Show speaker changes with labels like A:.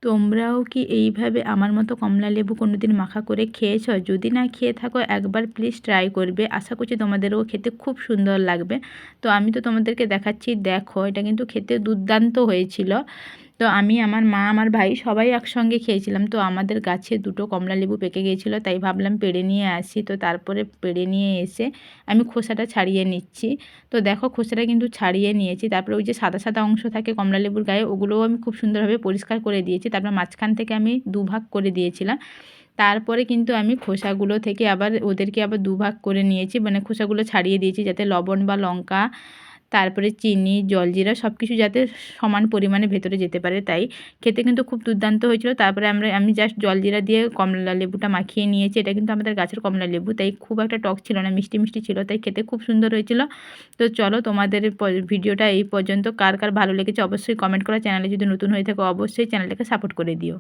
A: তোমরাও কি এইভাবে আমার মতো কমলা লেবু কোনো দিন মাখা করে খেয়েছো? যদি না খেয়ে থাকো একবার প্লিজ ট্রাই করবে। আশা করছি তোমাদেরও খেতে খুব সুন্দর লাগবে। তো আমি তো তোমাদেরকে দেখাচ্ছি, দেখো এটা কিন্তু খেতে দুর্দান্ত হয়েছিল। তো আমি, আমার মা, আমার ভাই সবাই একসঙ্গে খেয়েছিলাম। তো আমাদের গাছে দুটো কমলা লেবু পেকে গিয়েছিলো, তাই ভাবলাম পেড়ে নিয়ে আসি। তো তারপরে পেড়ে নিয়ে এসে আমি খোসাটা ছাড়িয়ে নিচ্ছি। তো দেখো খোসাটা কিন্তু ছাড়িয়ে নিয়েছি। তারপরে ওই যে সাদা সাদা অংশ থাকে কমলা লেবুর গায়ে, ওগুলোও আমি খুব সুন্দরভাবে পরিষ্কার করে দিয়েছি। তারপর মাঝখান থেকে আমি দুভাগ করে দিয়েছিলাম। তারপরে কিন্তু আমি খোসাগুলো থেকে আবার ওদেরকে আবার দুভাগ করে নিয়েছি, মানে খোসাগুলো ছাড়িয়ে দিয়েছি যাতে লবণ বা লঙ্কা, তারপরে চিনি, জলজিরা সব কিছু যাতে সমান পরিমাণে ভেতরে যেতে পারে। তাই খেতে কিন্তু খুব দুর্দান্ত হয়েছিল। তারপরে আমি জাস্ট জলজিরা দিয়ে কমলা লেবুটা মাখিয়ে নিয়েছি। এটা কিন্তু আমাদের গাছের কমলা লেবু, তাই খুব একটা টক ছিল না, মিষ্টি মিষ্টি ছিল, তাই খেতে খুব সুন্দর হয়েছিল। তো চলো, তোমাদের ভিডিওটা এই পর্যন্ত কার কার ভালো লেগেছে অবশ্যই কমেন্ট করো। চ্যানেলে যদি নতুন হয়ে থাকো অবশ্যই চ্যানেলটাকে সাপোর্ট করে দিও।